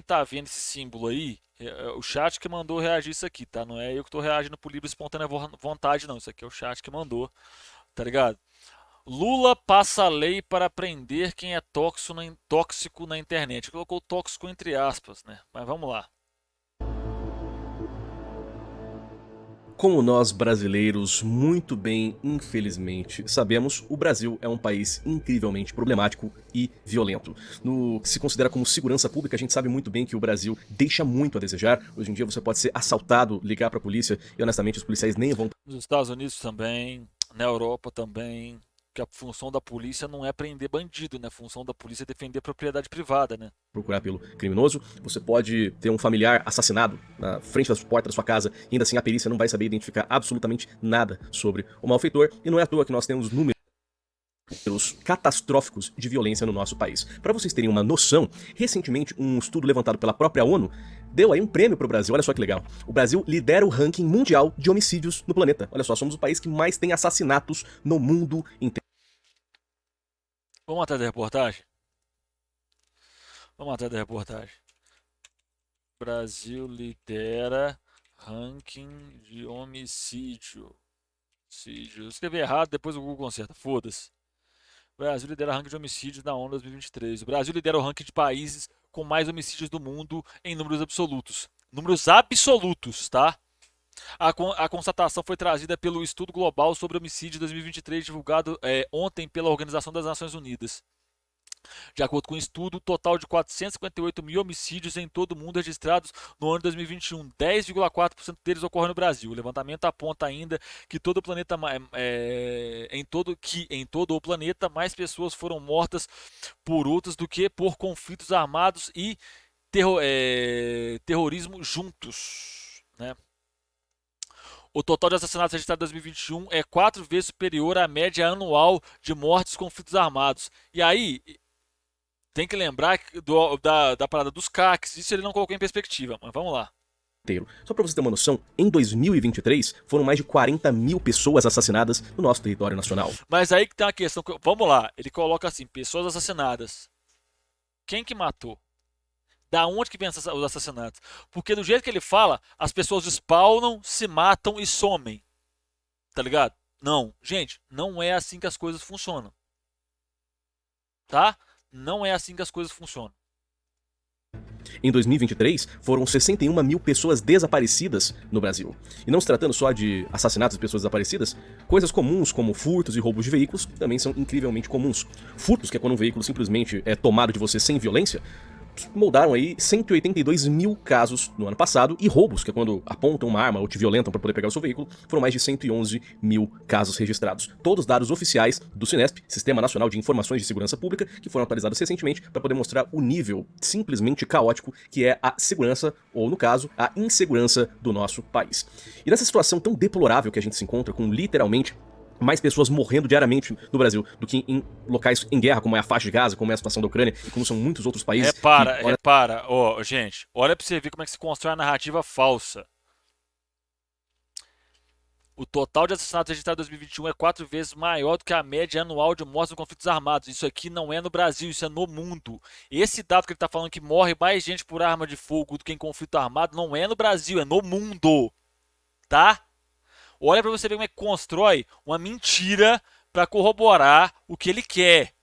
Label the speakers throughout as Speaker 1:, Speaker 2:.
Speaker 1: tá vendo esse símbolo aí, é o chat que mandou reagir isso aqui, tá? Não é eu que tô reagindo por livre e espontânea vontade, não. Isso aqui é o chat que mandou, tá ligado? Lula passa a lei para prender quem é tóxico na internet. Colocou tóxico entre aspas, né? Mas vamos lá.
Speaker 2: Como nós brasileiros muito bem, infelizmente, sabemos, o Brasil é um país incrivelmente problemático e violento. No que se considera como segurança pública, a gente sabe muito bem que o Brasil deixa muito a desejar. Hoje em dia você pode ser assaltado, ligar para a polícia e honestamente os policiais nem vão
Speaker 1: Nos Estados Unidos também, na Europa também, que a função da polícia não é prender bandido, né? A função da polícia é defender a propriedade privada, né?
Speaker 2: procurar pelo criminoso. Você pode ter um familiar assassinado na frente da porta da sua casa e ainda assim a perícia não vai saber identificar absolutamente nada sobre o malfeitor. E não é à toa que nós temos números catastróficos de violência no nosso país. Para vocês terem uma noção, recentemente um estudo levantado pela própria ONU deu aí um prêmio para o Brasil. Olha só que legal. O Brasil lidera o ranking mundial de homicídios no planeta. Olha só, somos o país que mais tem assassinatos no mundo inteiro.
Speaker 1: Vamos atrás da reportagem? Vamos atrás da reportagem. Brasil lidera ranking de homicídio. Eu escrevi errado, depois o Google conserta. Foda-se. Brasil lidera ranking de homicídios na ONU 2023. O Brasil lidera o ranking de países com mais homicídios do mundo em números absolutos. Números absolutos, tá? A constatação foi trazida pelo Estudo Global sobre Homicídio 2023, divulgado ontem pela Organização das Nações Unidas. De acordo com o estudo, o total de 458 mil homicídios em todo o mundo registrados no ano de 2021, 10,4% deles ocorrem no Brasil. O levantamento aponta ainda que todo o planeta, em todo o planeta mais pessoas foram mortas por outras do que por conflitos armados e terrorismo juntos, né? O total de assassinatos registrados em 2021 é 4 vezes superior à média anual de mortes em conflitos armados. E aí, tem que lembrar da parada dos CACs, isso ele não colocou em perspectiva, mas vamos lá.
Speaker 2: Só para você ter uma noção, em 2023 foram mais de 40 mil pessoas assassinadas no nosso território nacional.
Speaker 1: Mas aí que tem uma questão, vamos lá, ele coloca assim, pessoas assassinadas. Quem que matou? Da onde que vem os assassinatos? Porque do jeito que ele fala, as pessoas spawnam, se matam e somem. Tá ligado? Não, gente, não é assim que as coisas funcionam. Tá? Não é assim que as coisas funcionam.
Speaker 2: Em 2023, foram 61 mil pessoas desaparecidas no Brasil. E não se tratando só de assassinatos de pessoas desaparecidas, coisas comuns como furtos e roubos de veículos também são incrivelmente comuns. Furtos, que é quando um veículo simplesmente é tomado de você sem violência, moldaram aí 182 mil casos no ano passado, e roubos, que é quando apontam uma arma ou te violentam para poder pegar o seu veículo, foram mais de 111 mil casos registrados. Todos dados oficiais do Sinesp, Sistema Nacional de Informações de Segurança Pública, que foram atualizados recentemente para poder mostrar o nível simplesmente caótico que é a segurança, ou no caso, a insegurança do nosso país. E nessa situação tão deplorável que a gente se encontra, com literalmente mais pessoas morrendo diariamente no Brasil do que em locais em guerra, como é a faixa de Gaza, como é a situação da Ucrânia e como são muitos outros países que,
Speaker 1: Repara, repara, ó, gente, olha pra você ver como é que se constrói a narrativa falsa. O total de assassinatos registrados em 2021 é 4 vezes maior do que a média anual de mortes em conflitos armados. Isso aqui não é no Brasil, isso é no mundo. Esse dado que ele está falando que morre mais gente por arma de fogo do que em conflito armado não é no Brasil, é no mundo. Tá? Olha para você ver como é que constrói uma mentira para corroborar o que ele quer.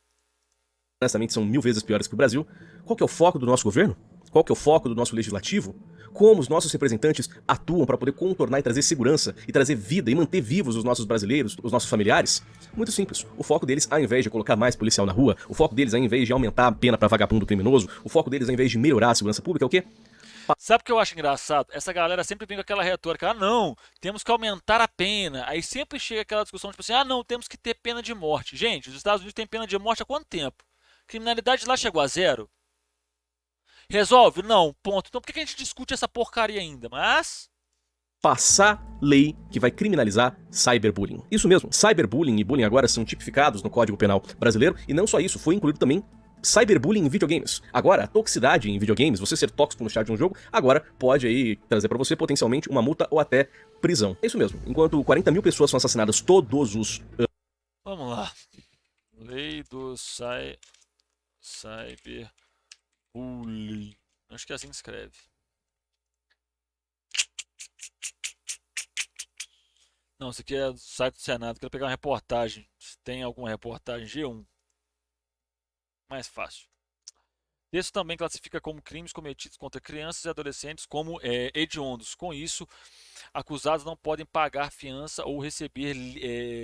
Speaker 2: honestamente são 1000 vezes piores que o Brasil. Qual que é o foco do nosso governo? Qual que é o foco do nosso legislativo? Como os nossos representantes atuam para poder contornar e trazer segurança e trazer vida e manter vivos os nossos brasileiros, os nossos familiares? Muito simples. O foco deles, ao invés de colocar mais policial na rua, o foco deles, ao invés de aumentar a pena para vagabundo criminoso, o foco deles, ao invés de melhorar a segurança pública, é o quê?
Speaker 1: Sabe o que eu acho engraçado? Essa galera sempre vem com aquela retórica: ah, não, temos que aumentar a pena. Aí sempre chega aquela discussão tipo assim: ah, não, temos que ter pena de morte. Gente, os Estados Unidos têm pena de morte há quanto tempo? Criminalidade lá chegou a zero? Resolve? Não, ponto. Então por que a gente discute essa porcaria ainda? Mas.
Speaker 2: Passar lei que vai criminalizar cyberbullying. Isso mesmo, cyberbullying e bullying agora são tipificados no Código Penal brasileiro, e não só isso, foi incluído também cyberbullying em videogames. Agora, a toxicidade em videogames, você ser tóxico no chat de um jogo, agora pode aí trazer pra você potencialmente uma multa ou até prisão. É isso mesmo, enquanto 40 mil pessoas são assassinadas todos os
Speaker 1: Vamos lá. Lei do cyberbullying. Acho que é assim que escreve. Não, isso aqui é do site do Senado. Quero pegar uma reportagem. Se tem alguma reportagem G1, mais fácil. Isso também classifica como crimes cometidos contra crianças e adolescentes como hediondos. Com isso, acusados não podem pagar fiança ou receber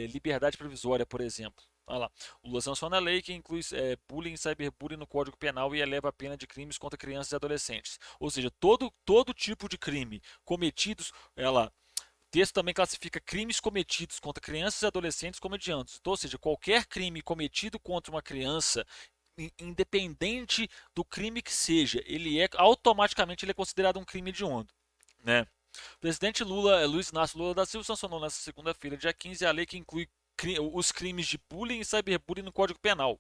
Speaker 1: liberdade provisória, por exemplo. Olha lá. O Lula sanciona a lei que inclui bullying e cyberbullying no Código Penal e eleva a pena de crimes contra crianças e adolescentes. Ou seja, todo tipo de crime cometidos, ela o texto também classifica crimes cometidos contra crianças e adolescentes como hediondos. Então, ou seja, qualquer crime cometido contra uma criança, independente do crime que seja, ele é automaticamente ele é considerado um crime hediondo, né? O presidente Lula, Luiz Inácio Lula da Silva, sancionou nesta segunda-feira, dia 15, a lei que inclui os crimes de bullying e cyberbullying no Código Penal.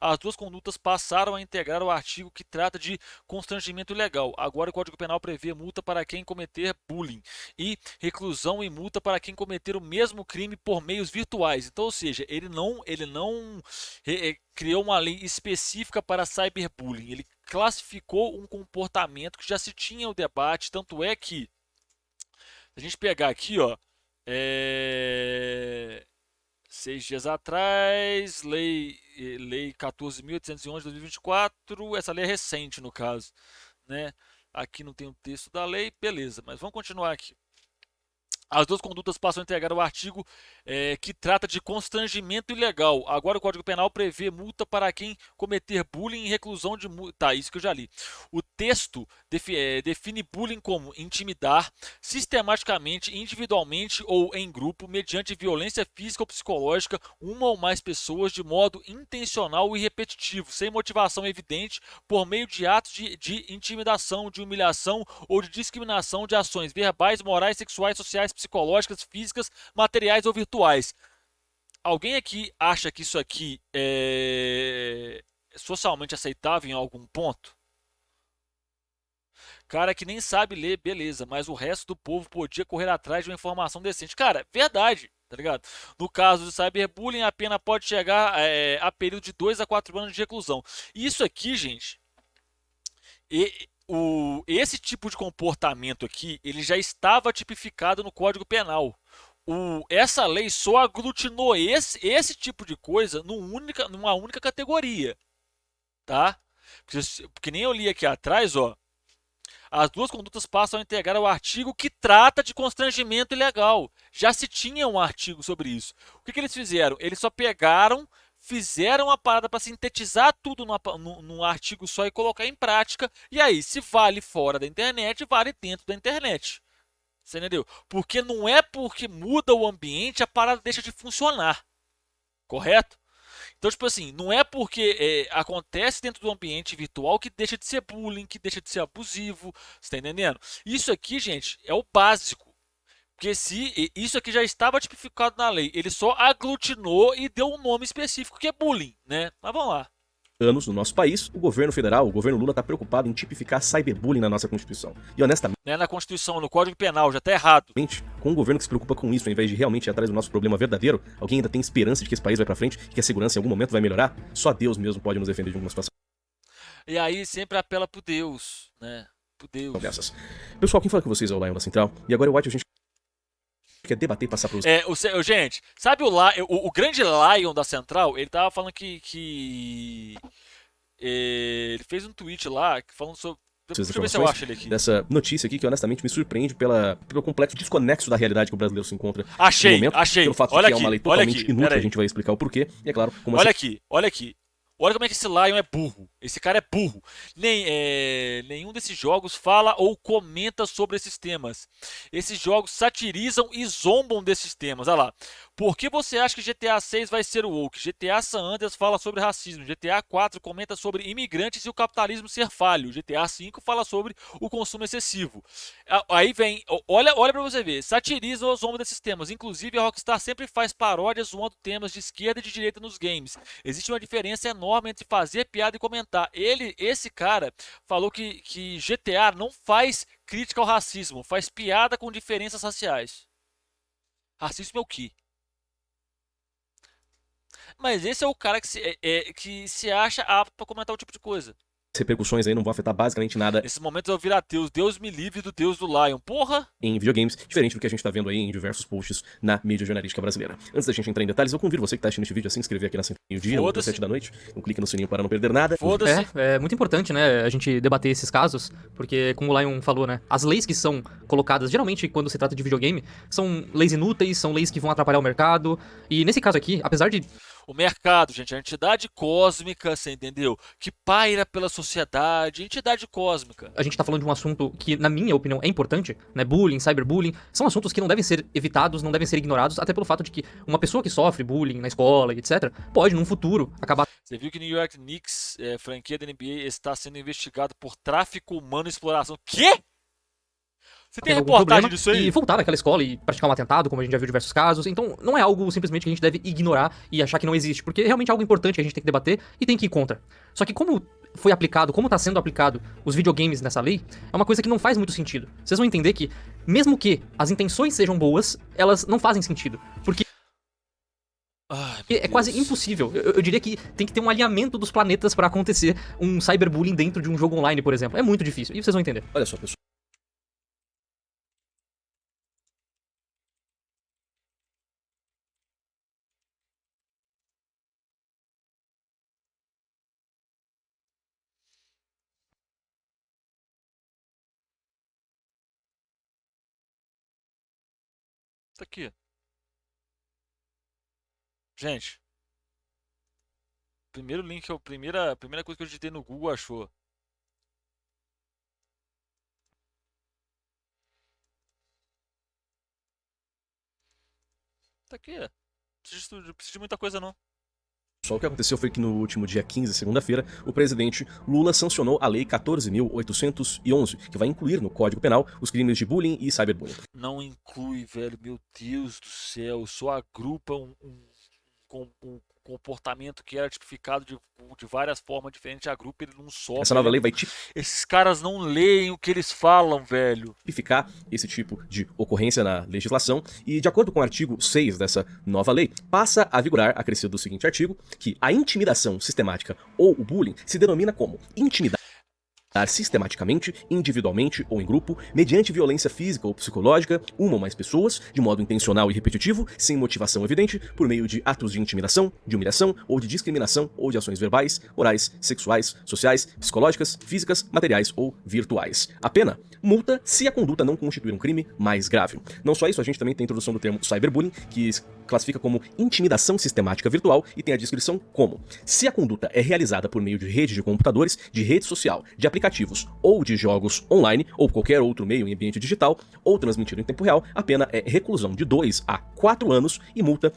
Speaker 1: As duas condutas passaram a integrar o artigo que trata de constrangimento ilegal. Agora o Código Penal prevê multa para quem cometer bullying e reclusão e multa para quem cometer o mesmo crime por meios virtuais. Então, ou seja, ele não criou uma lei específica para cyberbullying. Ele classificou um comportamento que já se tinha o debate, tanto é que se a gente pegar aqui, ó, é... 6 dias atrás, lei 14.811 de 2024, essa lei é recente no caso, né? Aqui não tem o texto da lei, beleza, mas vamos continuar aqui. As duas condutas passam a integrar o artigo que trata de constrangimento ilegal. Agora o Código Penal prevê multa para quem cometer bullying e reclusão de multa. Tá, isso que eu já li. O texto define bullying como intimidar sistematicamente, individualmente ou em grupo, mediante violência física ou psicológica, uma ou mais pessoas de modo intencional e repetitivo, sem motivação evidente, por meio de atos de intimidação, de humilhação ou de discriminação de ações verbais, morais, sexuais, sociais, psicológicas, físicas, materiais ou virtuais. Alguém aqui acha que isso aqui é socialmente aceitável em algum ponto? Cara que nem sabe ler, beleza, mas o resto do povo podia correr atrás de uma informação decente. Cara, verdade, tá ligado? No caso do cyberbullying, a pena pode chegar a período de 2 a 4 anos de reclusão. Isso aqui, gente, esse tipo de comportamento aqui, ele já estava tipificado no Código Penal. Essa lei só aglutinou esse tipo de coisa numa única categoria, tá? Porque nem eu li aqui atrás, ó. As duas condutas passam a integrar o artigo que trata de constrangimento ilegal. Já se tinha um artigo sobre isso. O que eles fizeram? Eles só pegaram, fizeram a parada para sintetizar tudo num artigo só e colocar em prática. E aí, se vale fora da internet, vale dentro da internet. Você entendeu? Porque não é porque muda o ambiente a parada deixa de funcionar. Correto? Então, tipo assim, não é porque acontece dentro do ambiente virtual que deixa de ser bullying, que deixa de ser abusivo. Você tá entendendo? Isso aqui, gente, é o básico. Porque se isso aqui já estava tipificado na lei, ele só aglutinou e deu um nome específico que é bullying, né? Mas vamos lá.
Speaker 2: Anos no nosso país, o governo federal, o governo Lula, está preocupado em tipificar cyberbullying na nossa Constituição. E honestamente,
Speaker 1: Não é na Constituição, no Código Penal, já tá errado.
Speaker 2: com um governo que se preocupa com isso, ao invés de realmente ir atrás do nosso problema verdadeiro, alguém ainda tem esperança de que esse país vai pra frente, que a segurança em algum momento vai melhorar? Só Deus mesmo pode nos defender de alguma situação
Speaker 1: E aí sempre apela pro Deus, né? Pro Deus.
Speaker 2: dessas. Pessoal, quem fala com vocês é o Lion da Central, e agora eu acho que a gente quer debater e passar para os...
Speaker 1: Gente, sabe o grande Lion da Central? Ele tava falando que ele fez um tweet lá falando sobre. Deixa eu ver se eu acho ele aqui.
Speaker 2: Dessa notícia aqui que honestamente me surpreende pelo complexo desconexo da realidade que o brasileiro se encontra
Speaker 1: Achei,
Speaker 2: no momento,
Speaker 1: achei.
Speaker 2: pelo fato
Speaker 1: Olha
Speaker 2: de que é uma
Speaker 1: aqui,
Speaker 2: lei
Speaker 1: olha
Speaker 2: totalmente
Speaker 1: aqui,
Speaker 2: inútil,
Speaker 1: pera
Speaker 2: a
Speaker 1: aí.
Speaker 2: gente vai explicar o porquê, e é claro, como
Speaker 1: Olha aqui, olha aqui. Olha como é que esse Lion é burro. Esse cara é burro. Nenhum desses jogos fala ou comenta sobre esses temas. Esses jogos satirizam e zombam desses temas. Olha lá. Por que você acha que GTA 6 vai ser o woke? GTA San Andreas fala sobre racismo. GTA 4 comenta sobre imigrantes e o capitalismo ser falho. GTA 5 fala sobre o consumo excessivo. Aí vem, olha pra você ver. Satirizam ou zombam desses temas. Inclusive a Rockstar sempre faz paródias zoando temas de esquerda e de direita nos games. Existe uma diferença enorme entre fazer piada e comentar. Esse cara, falou que GTA não faz crítica ao racismo, faz piada com diferenças raciais. Racismo é o quê? Mas esse é o cara que se acha apto para comentar o tipo de coisa.
Speaker 2: repercussões aí não vão afetar basicamente nada
Speaker 1: Nesses momentos eu viro ateu, Deus me livre do Deus do Lion. Porra!
Speaker 2: em videogames, diferente do que a gente tá vendo aí em diversos posts na mídia jornalística brasileira. Antes da gente entrar em detalhes, eu convido você que tá assistindo este vídeo a se inscrever aqui na Centinha Dia, no
Speaker 1: Foda-se.
Speaker 2: 7 da noite. Então clique no sininho para não perder nada.
Speaker 1: Foda-se.
Speaker 3: É muito importante, né, a gente debater esses casos, porque, como o Lion falou, né, as leis que são colocadas, geralmente, quando se trata de videogame, são leis inúteis, são leis que vão atrapalhar o mercado, e nesse caso aqui, apesar de...
Speaker 1: O mercado, gente, a entidade cósmica, você entendeu? Que paira pela sociedade, entidade cósmica.
Speaker 3: A gente tá falando de um assunto que, na minha opinião, é importante, né, bullying, cyberbullying, são assuntos que não devem ser evitados, não devem ser ignorados, até pelo fato de que uma pessoa que sofre bullying na escola, etc., pode, num futuro, acabar...
Speaker 1: Você viu que New York Knicks, franquia da NBA, está sendo investigado por tráfico humano e exploração. Quê? Você tem
Speaker 3: tendo algum
Speaker 1: reportagem
Speaker 3: problema
Speaker 1: disso aí?
Speaker 3: e voltar àquela escola e praticar um atentado, como a gente já viu em diversos casos. Então, não é algo simplesmente que a gente deve ignorar e achar que não existe, porque é realmente algo importante que a gente tem que debater e tem que ir contra. Só que como foi aplicado, como tá sendo aplicado os videogames nessa lei, é uma coisa que não faz muito sentido. Vocês vão entender que, mesmo que as intenções sejam boas, elas não fazem sentido. Porque
Speaker 1: Ai, meu
Speaker 3: é quase
Speaker 1: Deus.
Speaker 3: impossível. Eu diria que tem que ter um alinhamento dos planetas pra acontecer um cyberbullying dentro de um jogo online, por exemplo. É muito difícil. E vocês vão entender.
Speaker 2: Olha só, pessoal.
Speaker 1: Isso aqui. Gente. Primeiro link, primeira coisa que eu digitei no Google achou. Tá aqui. Não precisa de muita coisa não.
Speaker 2: Só o que aconteceu foi que no último dia 15, segunda-feira, o presidente Lula sancionou a Lei 14.811, que vai incluir no Código Penal os crimes de bullying e cyberbullying.
Speaker 1: Não inclui, velho. Meu Deus do céu. Só agrupa um comportamento que era tipificado de várias formas diferentes. Agrupa ele num só.
Speaker 2: Essa nova
Speaker 1: velho.
Speaker 2: lei vai
Speaker 1: Esses caras não leem o que eles falam, velho.
Speaker 2: tipificar esse tipo de ocorrência na legislação e, de acordo com o artigo 6 dessa nova lei, passa a vigorar, acrescido do seguinte artigo, que a intimidação sistemática ou o bullying se denomina como intimidar sistematicamente, individualmente ou em grupo, mediante violência física ou psicológica, uma ou mais pessoas, de modo intencional e repetitivo, sem motivação evidente, por meio de atos de intimidação, de humilhação ou de discriminação ou de ações verbais, orais, sexuais, sociais, psicológicas, físicas, materiais ou virtuais. A pena: multa se a conduta não constituir um crime mais grave. Não só isso, a gente também tem a introdução do termo cyberbullying, que classifica como intimidação sistemática virtual e tem a descrição como: se a conduta é realizada por meio de rede de computadores, de rede social, de aplicativos ou de jogos online ou qualquer outro meio em ambiente digital ou transmitido em tempo real, a pena é reclusão de 2 a 4 anos e multa.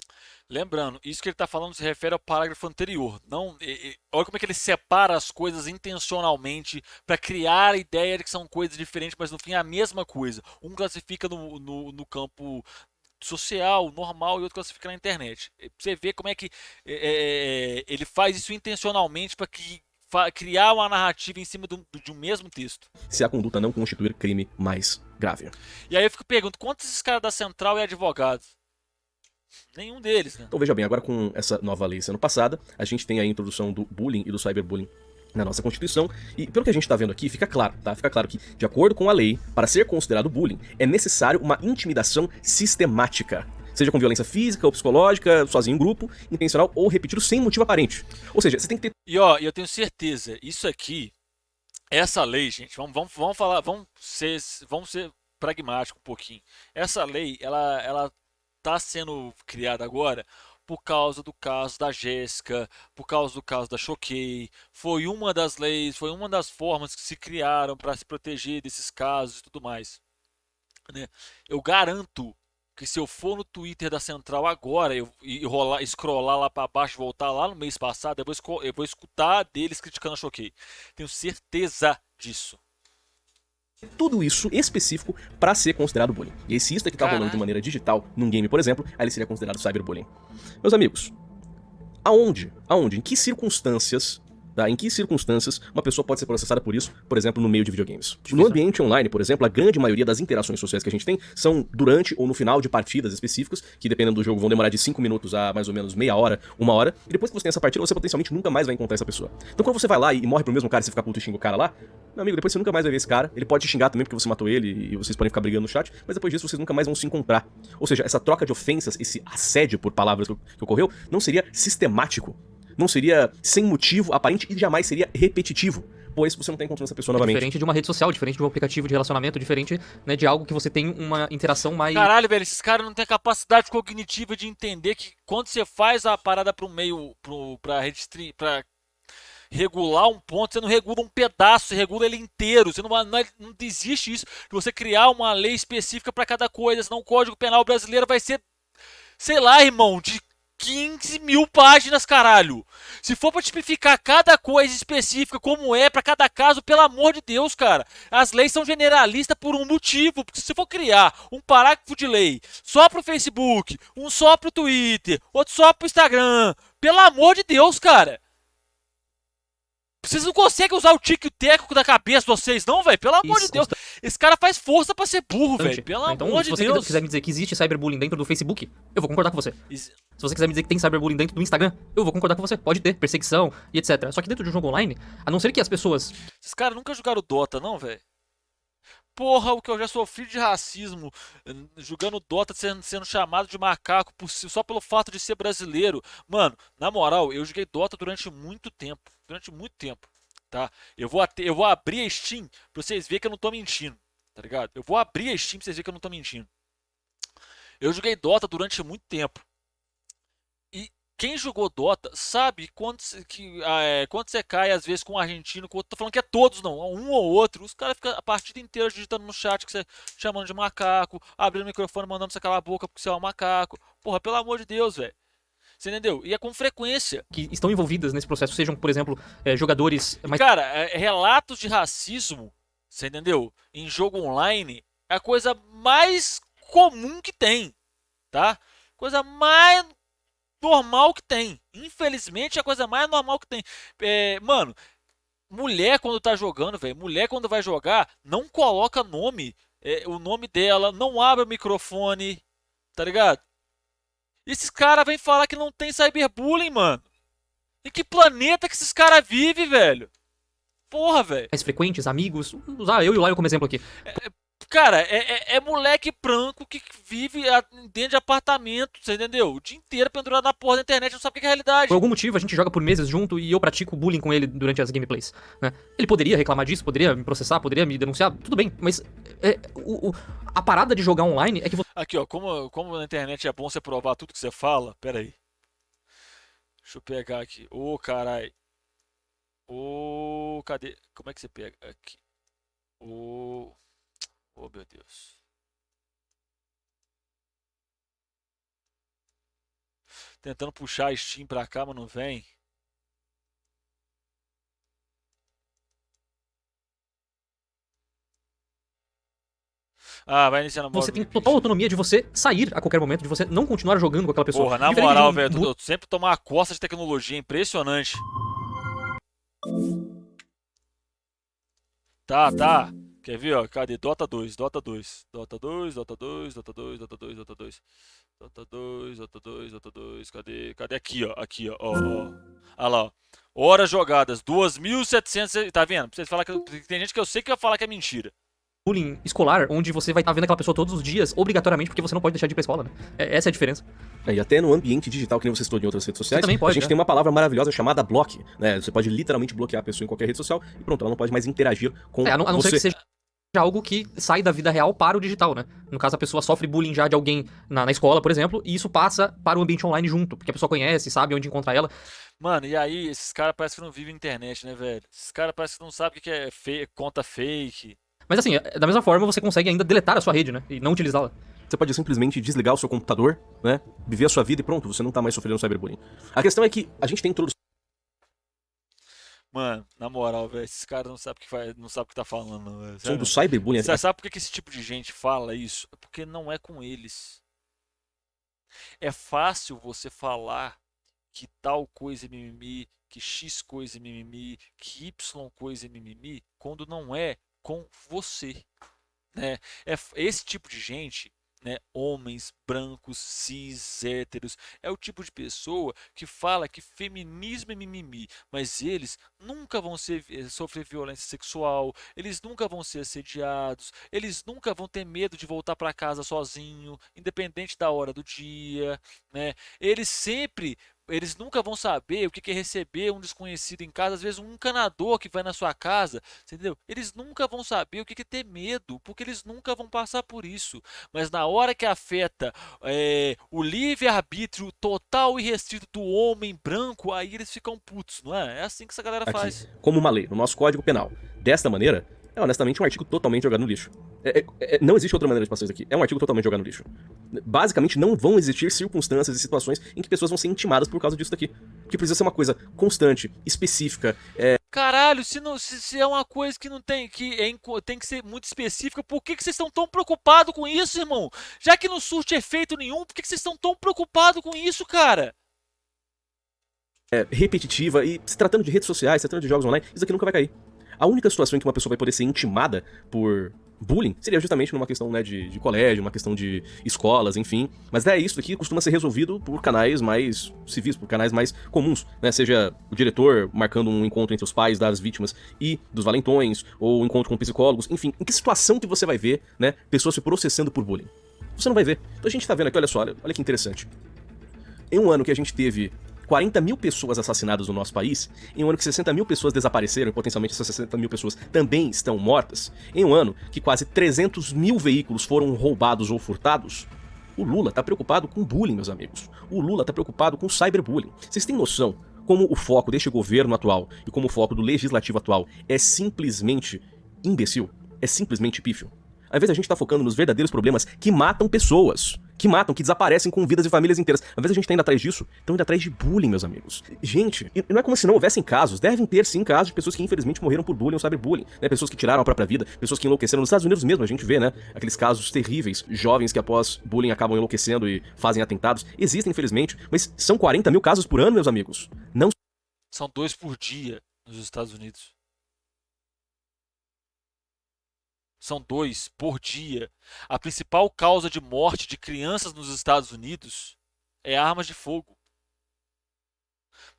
Speaker 1: Lembrando, isso que ele está falando se refere ao parágrafo anterior. Não, olha como é que ele separa as coisas intencionalmente para criar a ideia de que são coisas diferentes, mas no fim é a mesma coisa. Um classifica no campo social, normal, e outro classifica na internet. Você vê como é que ele faz isso intencionalmente para criar uma narrativa em cima de um mesmo texto.
Speaker 2: Se a conduta não constituir crime mais grave.
Speaker 1: E aí eu fico perguntando, quantos esses caras da Central é advogados? Nenhum deles, né?
Speaker 2: Então veja bem, agora com essa nova lei sendo passada, a gente tem a introdução do bullying e do cyberbullying na nossa Constituição, e pelo que a gente tá vendo aqui, fica claro, tá? Fica claro que, de acordo com a lei, para ser considerado bullying, é necessário uma intimidação sistemática, seja com violência física ou psicológica, sozinho em grupo, intencional ou repetido sem motivo aparente. Ou seja, você tem que ter...
Speaker 1: E ó, eu tenho certeza, isso aqui, essa lei, gente, vamos falar, vamos ser pragmáticos um pouquinho. Essa lei, ela tá sendo criada agora por causa do caso da Jéssica, por causa do caso da Choquei. Foi uma das leis, foi uma das formas que se criaram para se proteger desses casos e tudo mais, né? Eu garanto que se eu for no Twitter da Central agora e scrollar lá para baixo, voltar lá no mês passado, eu vou escutar deles criticando a Choquei. Tenho certeza disso.
Speaker 2: tudo isso específico para ser considerado bullying. E se isso aqui tá rolando de maneira digital, num game, por exemplo, aí ele seria considerado cyberbullying. Meus amigos, aonde, em que circunstâncias Tá? Em que circunstâncias uma pessoa pode ser processada por isso, por exemplo, no meio de videogames? No ambiente online, por exemplo, a grande maioria das interações sociais que a gente tem são durante ou no final de partidas específicas, que dependendo do jogo vão demorar de 5 minutos a mais ou menos meia hora, 1 hora, e depois que você tem essa partida, você potencialmente nunca mais vai encontrar essa pessoa. Então quando você vai lá e morre pro mesmo cara e você fica puto e xinga o cara lá, meu amigo, depois você nunca mais vai ver esse cara, ele pode te xingar também porque você matou ele e vocês podem ficar brigando no chat, mas depois disso vocês nunca mais vão se encontrar. Ou seja, essa troca de ofensas, esse assédio por palavras que ocorreu, não seria sistemático. Não seria sem motivo aparente e jamais seria repetitivo, pois você não tá encontrando essa pessoa novamente.
Speaker 3: Diferente de uma rede social, diferente de um aplicativo de relacionamento, diferente, né, de algo que você tem uma interação mais...
Speaker 1: Caralho, velho, esses caras não têm capacidade cognitiva de entender que quando você faz a parada pro meio, pra regular um ponto, você não regula um pedaço, você regula ele inteiro. Você não existe isso, de você criar uma lei específica pra cada coisa, senão o Código Penal brasileiro vai ser, sei lá, irmão, de 15 mil páginas, caralho. Se for pra tipificar cada coisa específica como é pra cada caso, pelo amor de Deus, cara. As leis são generalistas por um motivo. Porque se for criar um parágrafo de lei só pro Facebook, um só pro Twitter, outro só pro Instagram, pelo amor de Deus, cara. Vocês não conseguem usar o tique e o teco da cabeça de vocês, não, velho? Pelo amor de Deus. Esse cara faz força pra ser burro, velho. Pelo
Speaker 3: então,
Speaker 1: amor de
Speaker 3: se você
Speaker 1: Deus.
Speaker 3: quiser me dizer que existe cyberbullying dentro do Facebook, eu vou concordar com você.
Speaker 1: Is-
Speaker 3: Se você quiser me dizer que tem cyberbullying dentro do Instagram, eu vou concordar com você. Pode ter, perseguição e etc. Só que dentro de um jogo online, a não ser que as pessoas...
Speaker 1: Esses caras nunca jogaram Dota, não, velho? Porra, o que eu já sofri de racismo jogando Dota, sendo chamado de macaco só pelo fato de ser brasileiro. Mano, na moral, eu joguei Dota durante muito tempo. Durante muito tempo, tá? Eu vou abrir a Steam pra vocês verem que eu não tô mentindo, tá ligado? Eu vou abrir a Steam pra vocês verem que eu não tô mentindo. Eu joguei Dota durante muito tempo. E quem jogou Dota sabe quando você cai, às vezes, com um argentino, com outro, tô falando que é todos, não, um ou outro, os caras ficam a partida inteira digitando no chat que você chamando de macaco, abrindo o microfone, mandando você calar a boca porque você é um macaco. Porra, pelo amor de Deus, velho. Você entendeu? E é com frequência.
Speaker 3: que estão envolvidas nesse processo sejam, por exemplo, jogadores mais...
Speaker 1: Cara, relatos de racismo, você entendeu? Em jogo online é a coisa mais comum que tem, tá? Coisa mais normal que tem. Infelizmente é a coisa mais normal que tem. Mano, mulher quando tá jogando, velho, mulher quando vai jogar, não coloca nome, o nome dela, não abre o microfone, tá ligado? E esses caras vêm falar que não tem cyberbullying, mano. Em que planeta que esses caras vivem, velho? Porra, velho.
Speaker 3: mais frequentes, amigos, vamos usar eu e o Laio como exemplo aqui.
Speaker 1: Cara, é moleque branco que vive dentro de apartamento, você entendeu? O dia inteiro pendurado na porra da internet, não sabe o que é realidade.
Speaker 3: Por algum motivo, a gente joga por meses junto e eu pratico bullying com ele durante as gameplays, né? Ele poderia reclamar disso, poderia me processar, poderia me denunciar, tudo bem, mas a parada de jogar online é que você...
Speaker 1: Aqui, ó, como na internet é bom você provar tudo que você fala, pera aí. Deixa eu pegar aqui. Ô, carai. Ô, cadê? Como é que você pega? Aqui. Ô, oh, meu Deus. Tentando puxar a Steam pra cá, mas não vem. Ah, vai iniciar no modo...
Speaker 3: Você tem total autonomia de você sair a qualquer momento, de você não continuar jogando com aquela pessoa.
Speaker 1: Porra, na
Speaker 3: Diferente de
Speaker 1: moral,
Speaker 3: um
Speaker 1: velho, eu sempre tomo uma costa de tecnologia, impressionante. Tá. Quer ver, ó? Cadê? Dota 2, Dota 2, Dota 2, Dota 2, Dota 2, Dota 2, Dota 2. Dota 2, Dota 2, Dota 2. Cadê? Aqui, ó. Olha lá, ó. Horas jogadas, 2.700. Tá vendo? Pra vocês falar que tem gente que eu sei que vai falar que é mentira.
Speaker 3: bullying escolar, onde você vai estar vendo aquela pessoa todos os dias, obrigatoriamente, porque você não pode deixar de ir pra escola, né? Essa é a diferença.
Speaker 2: E até no ambiente digital, que nem você citou em outras redes sociais,
Speaker 3: Você também pode,
Speaker 2: a gente tem uma palavra maravilhosa chamada block, né? Você pode literalmente bloquear a pessoa em qualquer rede social e pronto, ela não pode mais interagir com
Speaker 3: A não ser
Speaker 2: você.
Speaker 3: que seja algo que sai da vida real para o digital, né? No caso, a pessoa sofre bullying já de alguém na escola, por exemplo, e isso passa para o ambiente online junto, porque a pessoa conhece, sabe onde encontrar ela.
Speaker 1: Mano, e aí, esses caras parecem que não vivem internet, né, velho? Esses caras parecem que não sabem o que é conta fake.
Speaker 3: Mas assim, da mesma forma, você consegue ainda deletar a sua rede, né? E não utilizá-la.
Speaker 2: Você pode simplesmente desligar o seu computador, né? Viver a sua vida e pronto, você não tá mais sofrendo cyberbullying. A questão é que a gente tem introdução.
Speaker 1: Mano, na moral, velho, esses caras não sabem o que faz, não sabem o que tá falando, não, velho. Sério
Speaker 2: Do
Speaker 1: mesmo.
Speaker 2: cyberbullying.
Speaker 1: Sabe por que esse tipo de gente fala isso? É porque não é com eles. É fácil você falar que tal coisa é mimimi, que X coisa é mimimi, que Y coisa é mimimi, quando não é com você, né? Esse tipo de gente, né, homens brancos, cis, héteros, é o tipo de pessoa que fala que feminismo é mimimi, mas eles nunca vão sofrer violência sexual, eles nunca vão ser assediados, eles nunca vão ter medo de voltar para casa sozinho, independente da hora do dia, né? Eles nunca vão saber o que é receber um desconhecido em casa, às vezes um encanador que vai na sua casa, entendeu? Eles nunca vão saber o que é ter medo, porque eles nunca vão passar por isso. Mas na hora que afeta o livre-arbítrio total e restrito do homem branco, aí eles ficam putos, não é? É assim que essa galera
Speaker 2: Aqui,
Speaker 1: faz.
Speaker 2: como uma lei, no nosso Código Penal. Desta maneira, é honestamente um artigo totalmente jogado no lixo. Não existe outra maneira de passar isso aqui. É um artigo totalmente jogado no lixo. Basicamente, não vão existir circunstâncias e situações em que pessoas vão ser intimadas por causa disso daqui. Que precisa ser uma coisa constante, específica.
Speaker 1: Caralho, se é uma coisa que não tem tem que ser muito específica, por que vocês estão tão preocupados com isso, irmão? Já que não surte efeito nenhum, por que vocês estão tão preocupados com isso, cara?
Speaker 2: Repetitiva, e se tratando de redes sociais, se tratando de jogos online, isso aqui nunca vai cair. A única situação em que uma pessoa vai poder ser intimada por bullying seria justamente numa questão, né, de colégio, uma questão de escolas, enfim. Mas isso aqui costuma ser resolvido por canais mais civis, por canais mais comuns, né? Seja o diretor marcando um encontro entre os pais das vítimas e dos valentões, ou um encontro com psicólogos, enfim. Em que situação que você vai ver, né, pessoas se processando por bullying? Você não vai ver. Então a gente tá vendo aqui, olha só, olha que interessante. Em um ano que a gente teve 40 mil pessoas assassinadas no nosso país, em um ano que 60 mil pessoas desapareceram e potencialmente essas 60 mil pessoas também estão mortas, em um ano que quase 300 mil veículos foram roubados ou furtados, o Lula tá preocupado com bullying, meus amigos. O Lula tá preocupado com cyberbullying. Vocês têm noção como o foco deste governo atual e como o foco do legislativo atual é simplesmente imbecil? É simplesmente pífio? Ao invés de a gente tá focando nos verdadeiros problemas que matam pessoas, que desaparecem com vidas e famílias inteiras. Ao invés de a gente tá indo atrás disso, estão indo atrás de bullying, meus amigos. Gente, e não é como se não houvessem casos. Devem ter, sim, casos de pessoas que infelizmente morreram por bullying ou cyberbullying, né? Pessoas que tiraram a própria vida, pessoas que enlouqueceram. Nos Estados Unidos mesmo, a gente vê, né? Aqueles casos terríveis, jovens que após bullying acabam enlouquecendo e fazem atentados. Existem, infelizmente, mas são 40 mil casos por ano, meus amigos. Não
Speaker 1: São 2 por dia nos Estados Unidos. São 2 por dia. A principal causa de morte de crianças nos Estados Unidos é armas de fogo.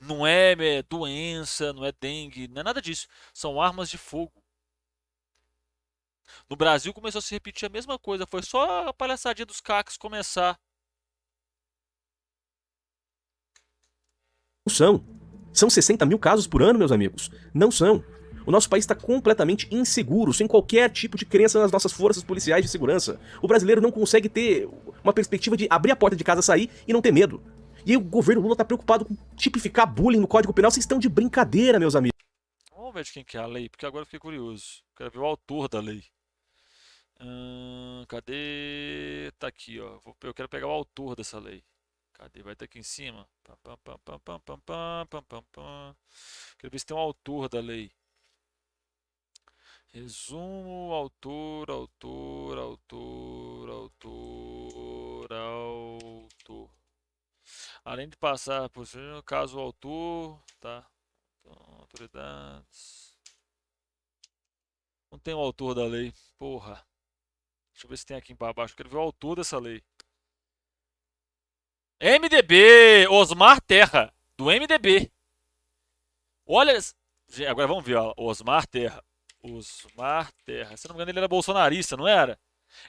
Speaker 1: Não é doença, não é dengue, não é nada disso. São armas de fogo. No Brasil começou a se repetir a mesma coisa. Foi só a palhaçadinha dos cacos começar.
Speaker 2: são. São 60 mil casos por ano, meus amigos. Não são. O nosso país está completamente inseguro, sem qualquer tipo de crença nas nossas forças policiais de segurança. O brasileiro não consegue ter uma perspectiva de abrir a porta de casa, sair e não ter medo. E aí o governo Lula tá preocupado com tipificar bullying no Código Penal. Vocês estão de brincadeira, meus amigos.
Speaker 1: Vamos ver de quem que é a lei, porque agora eu fiquei curioso. Quero ver o autor da lei. Cadê? Tá aqui, ó. Eu quero pegar o autor dessa lei. Cadê? Vai estar aqui em cima. Pam, pam, pam, pam, pam, pam, pam, pam, pam. Quero ver se tem um autor da lei. Resumo, autor. Além de passar por caso o autor, tá? Então, autoridades. Não tem o autor da lei, porra. Deixa eu ver se tem aqui para baixo. Eu quero ver o autor dessa lei. MDB, Osmar Terra, do MDB. Olha, agora vamos ver, ó, Osmar Terra. Osmar Terra. Se não me engano, ele era bolsonarista, não era?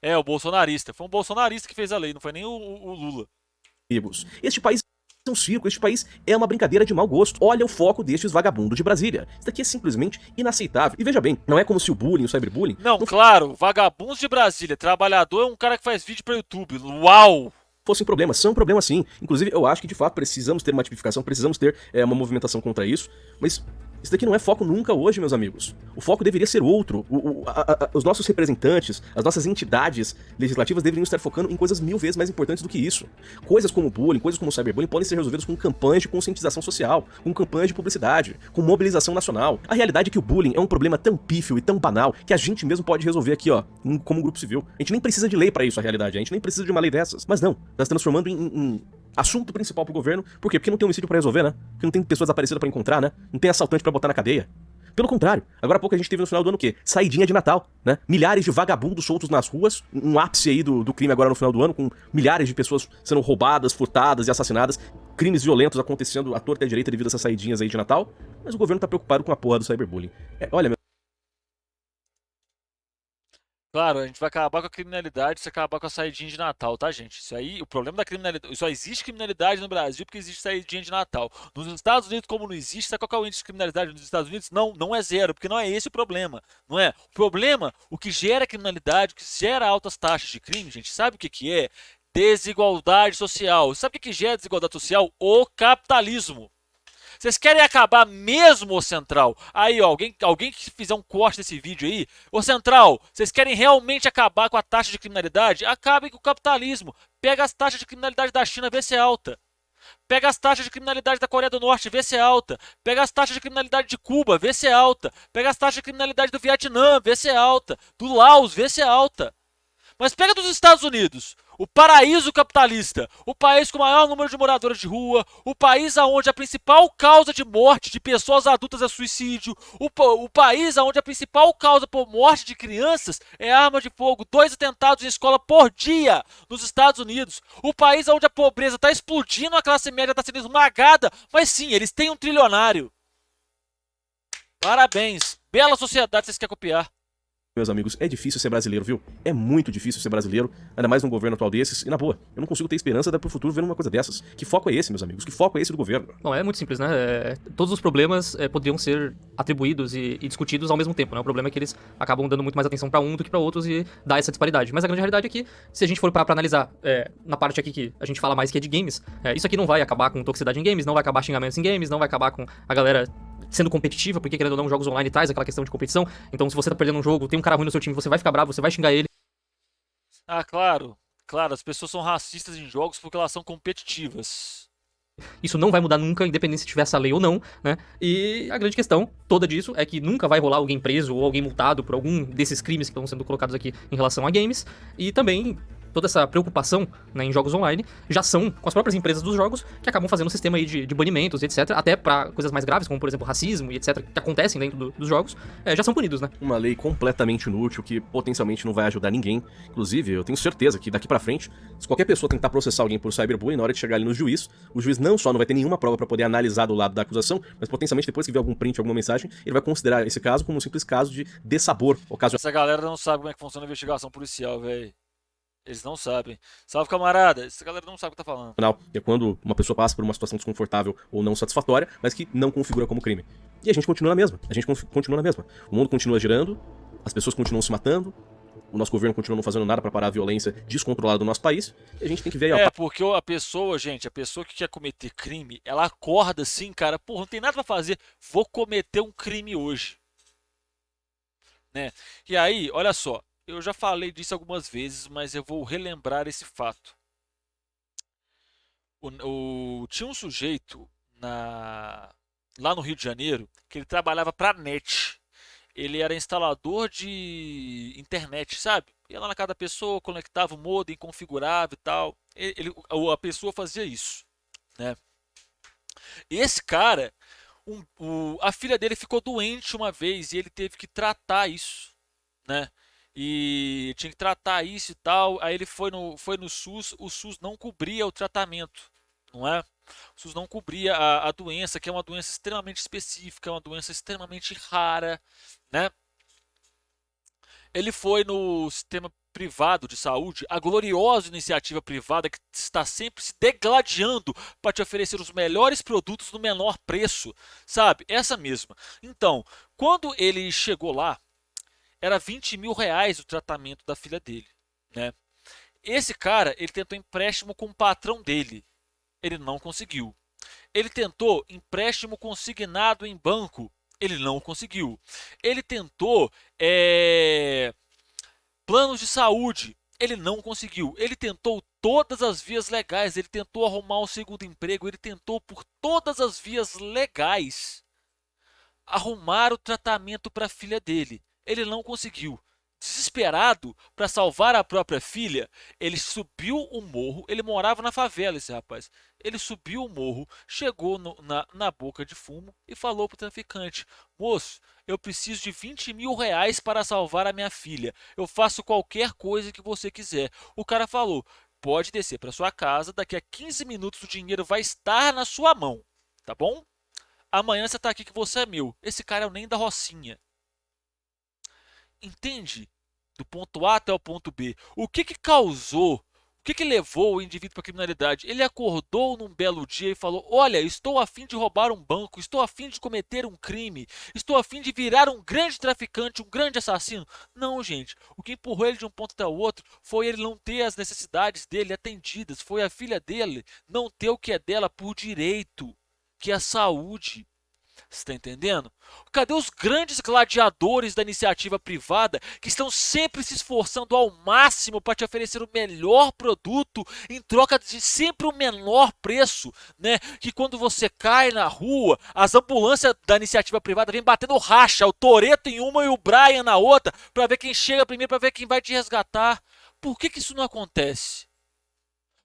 Speaker 1: É, o bolsonarista. Foi um bolsonarista que fez a lei, não foi nem o Lula.
Speaker 2: Este país é um circo, este país é uma brincadeira de mau gosto. Olha o foco destes vagabundos de Brasília. Isso daqui é simplesmente inaceitável. E veja bem, não é como se o bullying, o cyberbullying...
Speaker 1: Não, claro, vagabundos de Brasília, trabalhador é um cara que faz vídeo para YouTube. Uau!
Speaker 2: Fossem problemas, são problemas sim. Inclusive, eu acho que de fato precisamos ter uma tipificação, precisamos ter uma movimentação contra isso, mas isso daqui não é foco nunca hoje, meus amigos. O foco deveria ser outro. Os nossos representantes, as nossas entidades legislativas deveriam estar focando em coisas 1000 vezes mais importantes do que isso. Coisas como bullying, coisas como cyberbullying podem ser resolvidas com campanhas de conscientização social, com campanhas de publicidade, com mobilização nacional. A realidade é que o bullying é um problema tão pífio e tão banal que a gente mesmo pode resolver aqui, ó, como grupo civil. A gente nem precisa de lei pra isso, a realidade. A gente nem precisa de uma lei dessas. Mas não, tá se transformando em assunto principal pro governo. Por quê? Porque não tem homicídio pra resolver, né? Porque não tem pessoas desaparecidas pra encontrar, né? Não tem assaltante pra botar na cadeia. Pelo contrário, agora há pouco a gente teve no final do ano o quê? Saidinha de Natal, né? Milhares de vagabundos soltos nas ruas, um ápice aí do crime agora no final do ano, com milhares de pessoas sendo roubadas, furtadas e assassinadas, crimes violentos acontecendo à torta e à direita devido a essas saidinhas aí de Natal, mas o governo tá preocupado com a porra do cyberbullying. Olha,
Speaker 1: Claro, a gente vai acabar com a criminalidade se acabar com a saidinha de Natal, tá, gente? Isso aí, o problema da criminalidade. Só existe criminalidade no Brasil porque existe saidinha de Natal. Nos Estados Unidos, como não existe, sabe qual que é o índice de criminalidade nos Estados Unidos? Não, não é zero, porque não é esse o problema. Não é? O problema, o que gera criminalidade, o que gera altas taxas de crime, gente, sabe o que que é? Desigualdade social. Sabe o que que gera desigualdade social? O capitalismo. Vocês querem acabar mesmo, ô Central? Aí, ó, alguém que fizer um corte desse vídeo aí. Ô Central, vocês querem realmente acabar com a taxa de criminalidade? Acabem com o capitalismo. Pega as taxas de criminalidade da China, vê se é alta. Pega as taxas de criminalidade da Coreia do Norte, vê se é alta. Pega as taxas de criminalidade de Cuba, vê se é alta. Pega as taxas de criminalidade do Vietnã, vê se é alta. Do Laos, vê se é alta. Mas pega dos Estados Unidos, o paraíso capitalista, o país com o maior número de moradores de rua, o país onde a principal causa de morte de pessoas adultas é suicídio, o país onde a principal causa por morte de crianças é arma de fogo, 2 atentados em escola por dia nos Estados Unidos, o país onde a pobreza está explodindo, a classe média está sendo esmagada, mas sim, eles têm um trilionário. Parabéns, bela sociedade vocês querem copiar.
Speaker 2: meus amigos, é difícil ser brasileiro, viu? É muito difícil ser brasileiro, ainda mais num governo atual desses. E na boa, eu não consigo ter esperança pro futuro vendo uma coisa dessas. Que foco é esse, meus amigos? Que foco é esse do governo?
Speaker 3: Bom, é muito simples, né? Todos os problemas poderiam ser atribuídos e discutidos ao mesmo tempo, né? O problema é que eles acabam dando muito mais atenção pra um do que pra outros e dá essa disparidade. Mas a grande realidade é que, se a gente for pra analisar na parte aqui que a gente fala mais que é de games, isso aqui não vai acabar com toxicidade em games, não vai acabar xingamentos em games, não vai acabar com a galera sendo competitiva, porque querendo ou não, jogos online traz aquela questão de competição. Então, se você tá perdendo um jogo, tem um cara ruim no seu time, você vai ficar bravo, você vai xingar ele.
Speaker 1: Ah, claro. Claro, as pessoas são racistas em jogos porque elas são competitivas.
Speaker 3: Isso não vai mudar nunca, independente se tiver essa lei ou não, né? E a grande questão toda disso é que nunca vai rolar alguém preso ou alguém multado por algum desses crimes que estão sendo colocados aqui em relação a games. E também toda essa preocupação, né, em jogos online já são com as próprias empresas dos jogos que acabam fazendo um sistema aí de banimentos, etc. Até pra coisas mais graves, como por exemplo racismo e etc, que acontecem dentro dos jogos, já são punidos, né?
Speaker 2: Uma lei completamente inútil que potencialmente não vai ajudar ninguém. Inclusive, eu tenho certeza que daqui pra frente, se qualquer pessoa tentar processar alguém por cyberbullying, na hora de chegar ali no juiz, o juiz não só não vai ter nenhuma prova pra poder analisar do lado da acusação, mas potencialmente depois que ver algum print, alguma mensagem, ele vai considerar esse caso como um simples caso de dessabor ocasional.
Speaker 1: Essa galera não sabe como é que funciona a investigação policial, velho. Eles não sabem. Salve, camarada. Essa galera não sabe o que tá falando.
Speaker 2: Que é quando uma pessoa passa por uma situação desconfortável ou não satisfatória, mas que não configura como crime. E a gente continua na mesma. A gente continua na mesma. O mundo continua girando, as pessoas continuam se matando, o nosso governo continua não fazendo nada pra parar a violência descontrolada do nosso país, e a gente tem que ver aí, ó,
Speaker 1: Porque a pessoa, gente, a pessoa que quer cometer crime, ela acorda assim, cara, porra, não tem nada pra fazer, vou cometer um crime hoje. Né? E aí, olha só, eu já falei disso algumas vezes, mas eu vou relembrar esse fato. Tinha um sujeito lá no Rio de Janeiro que ele trabalhava para a NET. Ele era instalador de internet, sabe? Ia lá na casa da pessoa, conectava o modem, configurava e tal. A pessoa fazia isso, né? E esse cara, a filha dele ficou doente uma vez e ele teve que tratar isso, né? E tinha que tratar isso e tal. Aí ele foi no SUS, o SUS não cobria o tratamento, não é? O SUS não cobria a doença, que é uma doença extremamente específica, é uma doença extremamente rara, né? Ele foi no sistema privado de saúde, a gloriosa iniciativa privada que está sempre se degladiando para te oferecer os melhores produtos no menor preço, sabe? Essa mesma. Então, quando ele chegou lá, era 20 mil reais o tratamento da filha dele, né? Esse cara, ele tentou empréstimo com o patrão dele, ele não conseguiu. Ele tentou empréstimo consignado em banco, ele não conseguiu. Ele tentou planos de saúde, ele não conseguiu. Ele tentou todas as vias legais, ele tentou arrumar um segundo emprego, ele tentou por todas as vias legais arrumar o tratamento para a filha dele. Ele não conseguiu. desesperado para salvar a própria filha, ele subiu o morro. Ele morava na favela, esse rapaz. Ele subiu o morro, chegou na boca de fumo e falou pro traficante: moço, eu preciso de 20 mil reais para salvar a minha filha. Eu faço qualquer coisa que você quiser. O cara falou: pode descer para sua casa, daqui a 15 minutos o dinheiro vai estar na sua mão, tá bom? Amanhã você tá aqui que você é meu. Esse cara é o nem da Rocinha. Entende? Do ponto A até o ponto B. O que causou, o que levou o indivíduo para a criminalidade? Ele acordou num belo dia e falou: olha, estou a fim de roubar um banco, estou a fim de cometer um crime, estou a fim de virar um grande traficante, um grande assassino. Não, gente. O que empurrou ele de um ponto até o outro foi ele não ter as necessidades dele atendidas, foi a filha dele não ter o que é dela por direito, que é a saúde. Você está entendendo? Cadê os grandes gladiadores da iniciativa privada que estão sempre se esforçando ao máximo para te oferecer o melhor produto em troca de sempre o menor preço, né? Que quando você cai na rua, as ambulâncias da iniciativa privada vêm batendo racha, o Toretto em uma e o Brian na outra, para ver quem chega primeiro, para ver quem vai te resgatar. Por que isso não acontece?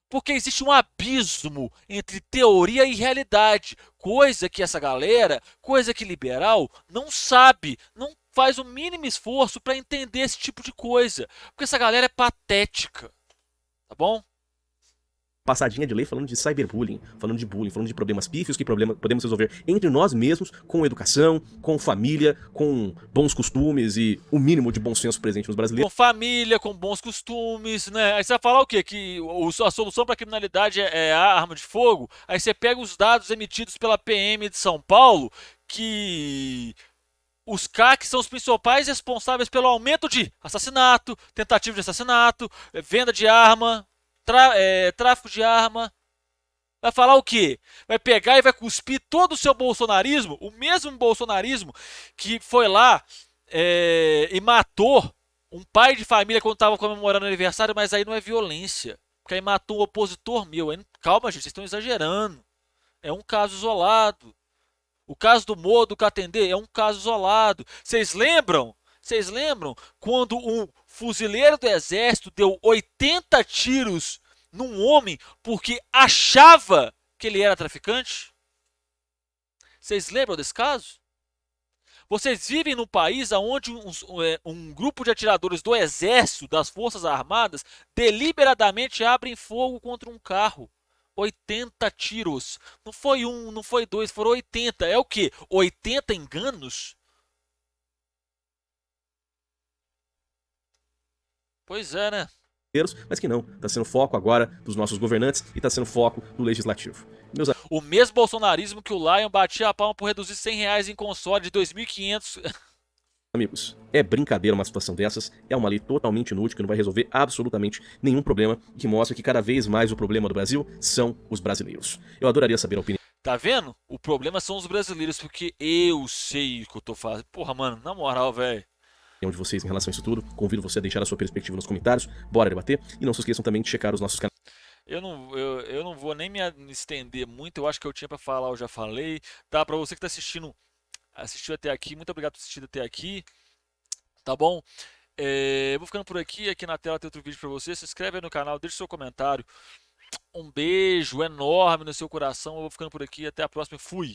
Speaker 1: Porque existe um abismo entre teoria e realidade, coisa que essa galera, coisa que liberal, não sabe, não faz o mínimo esforço para entender esse tipo de coisa. Porque essa galera é patética, tá bom?
Speaker 2: Passadinha de lei falando de cyberbullying, falando de bullying, falando de problemas pífios que podemos resolver entre nós mesmos, com educação, com família, com bons costumes e o mínimo de bom senso presente nos brasileiros.
Speaker 1: Com família, com bons costumes, né? Aí você vai falar o quê? Que a solução para a criminalidade é a arma de fogo? Aí você pega os dados emitidos pela PM de São Paulo, que os CACs são os principais responsáveis pelo aumento de assassinato, tentativa de assassinato, venda de arma, tráfico de arma. Vai falar o quê? Vai pegar e vai cuspir todo o seu bolsonarismo, o mesmo bolsonarismo que foi lá e matou um pai de família quando estava comemorando o aniversário, mas aí não é violência. Porque aí matou um opositor meu. Aí, calma, gente, vocês estão exagerando. É um caso isolado. O caso do Moro, do Catendê, é um caso isolado. Vocês lembram? Vocês lembram quando um fuzileiro do exército deu 80 tiros num homem porque achava que ele era traficante? Vocês lembram desse caso? Vocês vivem num país onde um grupo de atiradores do exército, das forças armadas, deliberadamente abrem fogo contra um carro. 80 tiros. Não foi um, não foi dois, foram 80. É o quê? 80 enganos? Pois é, né?
Speaker 2: Mas que não, está sendo foco agora dos nossos governantes e está sendo foco do legislativo. Meus
Speaker 1: O mesmo bolsonarismo que o Lion batia a palma por reduzir R$ 100 em console de 2.500.
Speaker 2: amigos, é brincadeira uma situação dessas, é uma lei totalmente inútil que não vai resolver absolutamente nenhum problema e que mostra que cada vez mais o problema do Brasil são os brasileiros. Eu adoraria saber a opinião
Speaker 1: Tá vendo? O problema são os brasileiros, porque eu sei o que eu tô fazendo. Porra, mano, na moral, velho.
Speaker 2: de vocês em relação a isso tudo. Convido você a deixar a sua perspectiva nos comentários, bora debater e não se esqueçam também de checar os nossos canais.
Speaker 1: Eu não vou nem me estender muito, eu acho que eu tinha pra falar, eu já falei. Tá, pra você que tá assistiu até aqui, muito obrigado por assistir até aqui, tá bom? Vou ficando por aqui, aqui na tela tem outro vídeo pra você, se inscreve aí no canal, deixa seu comentário. Um beijo enorme no seu coração, eu vou ficando por aqui, até a próxima, fui!